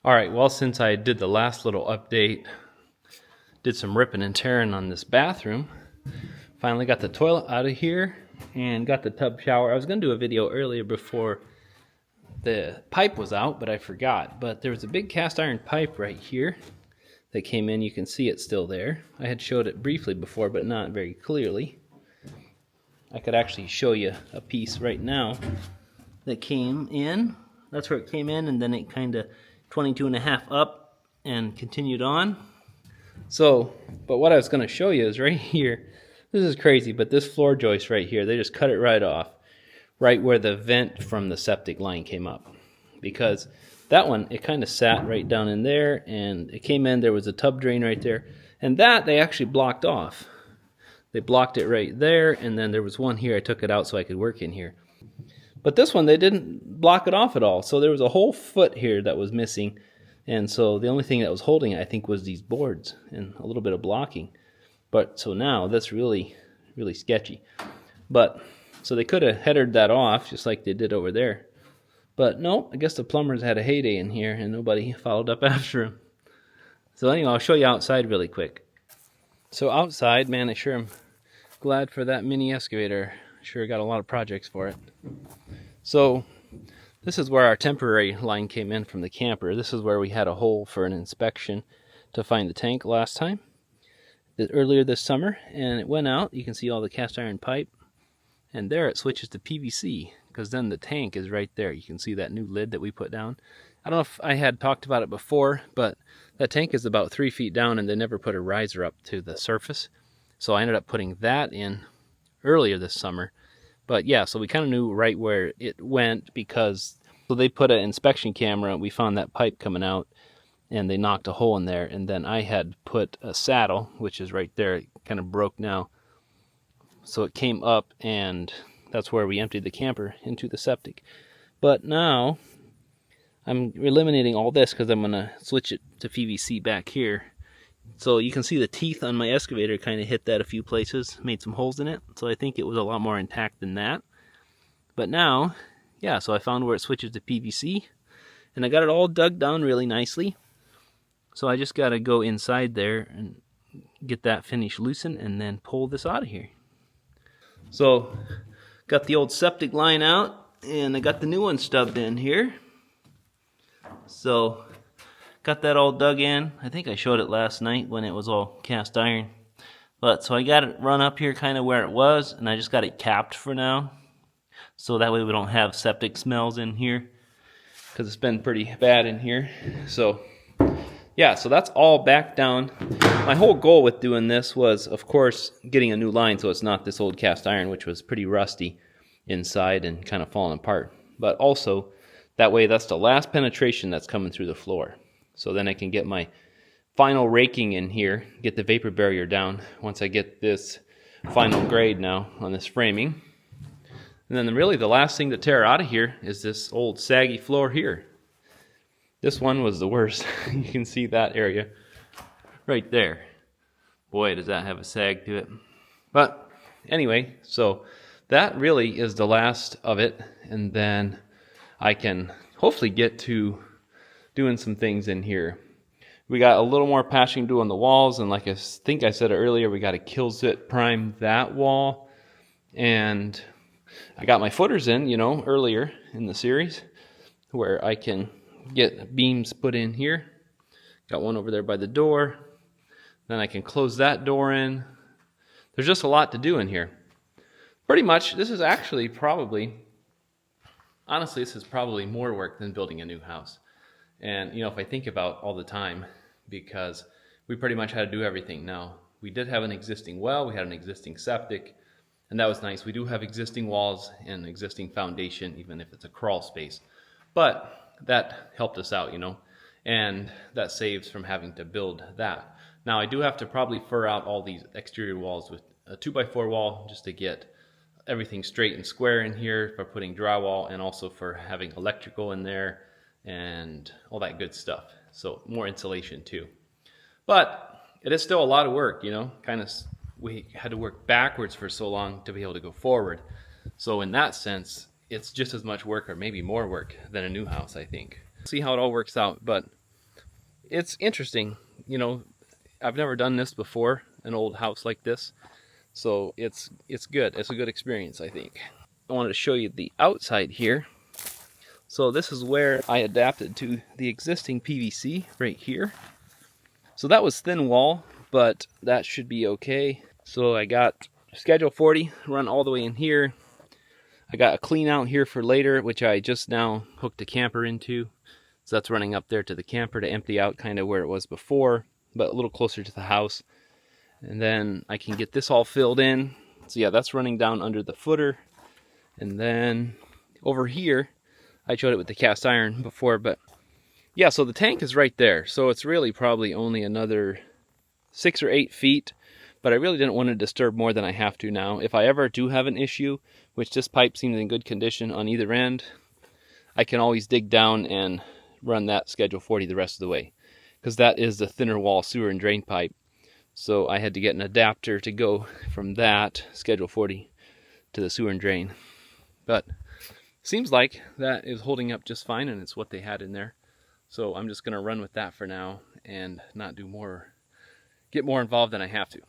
Alright, well, since I did the last little update, did some ripping and tearing on this bathroom, finally got the toilet out of here and got the tub shower. I was going to do a video earlier before the pipe was out, but I forgot. But there was a big cast iron pipe right here that came in. You can see it still there. I had showed it briefly before, but not very clearly. I could actually show you a piece right now that came in. That's where it came in, and then it kind of 22.5 up and continued on. So, but what I was going to show you is right here. This is crazy, but this floor joist right here, they just cut it right off, right where the vent from the septic line came up. Because that one, it kind of sat right down in there, and it came in, there was a tub drain right there, and that they actually blocked off. They blocked it right there, and then there was one here. I took it out so I could work in here. But this one, they didn't block it off at all. So there was a whole foot here that was missing. And so the only thing that was holding it, I think, was these boards and a little bit of blocking. But so now that's really, really sketchy. But so they could have headered that off just like they did over there. But no, I guess the plumbers had a heyday in here and nobody followed up after him. So anyway, I'll show you outside really quick. So outside, man, I sure am glad for that mini excavator. Sure got a lot of projects for it. So this is where our temporary line came in from the camper. This is where we had a hole for an inspection to find the tank last time, earlier this summer, and it went out. You can see all the cast iron pipe, and there it switches to PVC, because then the tank is right there. You can see that new lid that we put down. I don't know if I had talked about it before, but that tank is about 3 feet down, and they never put a riser up to the surface. So I ended up putting that in earlier this summer. But yeah, so we kind of knew right where it went, because so they put an inspection camera. We found that pipe coming out, and they knocked a hole in there. And then I had put a saddle, which is right there. It kind of broke now. So it came up, and that's where we emptied the camper into the septic. But now I'm eliminating all this because I'm going to switch it to PVC back here. So you can see the teeth on my excavator kind of hit that a few places, made some holes in it. So I think it was a lot more intact than that. But now, yeah, so I found where it switches to PVC, and I got it all dug down really nicely. So I just got to go inside there and get that finish loosened and then pull this out of here. So got the old septic line out, and I got the new one stubbed in here. So got that all dug in. I think I showed it last night when it was all cast iron. But so I got it run up here kind of where it was, and I just got it capped for now. So that way we don't have septic smells in here, because it's been pretty bad in here. So yeah, so that's all back down. My whole goal with doing this was, of course, getting a new line so it's not this old cast iron, which was pretty rusty inside and kind of falling apart. But also, that way that's the last penetration that's coming through the floor. So then I can get my final raking in here, get the vapor barrier down once I get this final grade now on this framing. And then really the last thing to tear out of here is this old saggy floor here. This one was the worst. You can see that area right there. Boy, does that have a sag to it. But anyway, so that really is the last of it. And then I can hopefully get to doing some things in here. We got a little more patching to do on the walls, and like I think I said earlier, we got to kill zit prime that wall. And I got my footers in, earlier in the series, where I can get beams put in here. Got one over there by the door. Then I can close that door in. There's just a lot to do in here. Pretty much, this is actually honestly, this is probably more work than building a new house. And, if I think about all the time, because we pretty much had to do everything. Now, we did have an existing well, we had an existing septic, and that was nice. We do have existing walls and existing foundation, even if it's a crawl space. But that helped us out, and that saves from having to build that. Now, I do have to probably fur out all these exterior walls with a 2x4 wall just to get everything straight and square in here for putting drywall, and also for having electrical in there and all that good stuff. So more insulation too. But it is still a lot of work, we had to work backwards for so long to be able to go forward. So in that sense, it's just as much work or maybe more work than a new house, I think. See how it all works out. But it's interesting. You know, I've never done this before, an old house like this. So it's good. It's a good experience, I think. I wanted to show you the outside here. So this is where I adapted to the existing PVC right here. So that was thin wall, but that should be okay. So I got schedule 40 run all the way in here. I got a clean out here for later, which I just now hooked a camper into. So that's running up there to the camper to empty out kind of where it was before, but a little closer to the house. And then I can get this all filled in. So yeah, that's running down under the footer. And then over here, I showed it with the cast iron before, but yeah, so the tank is right there. So it's really probably only another 6 or 8 feet, but I really didn't want to disturb more than I have to now. If I ever do have an issue, which this pipe seems in good condition on either end, I can always dig down and run that schedule 40 the rest of the way, because that is the thinner wall sewer and drain pipe. So I had to get an adapter to go from that schedule 40 to the sewer and drain. But seems like that is holding up just fine, and it's what they had in there. So I'm just going to run with that for now and not do more, get more involved than I have to.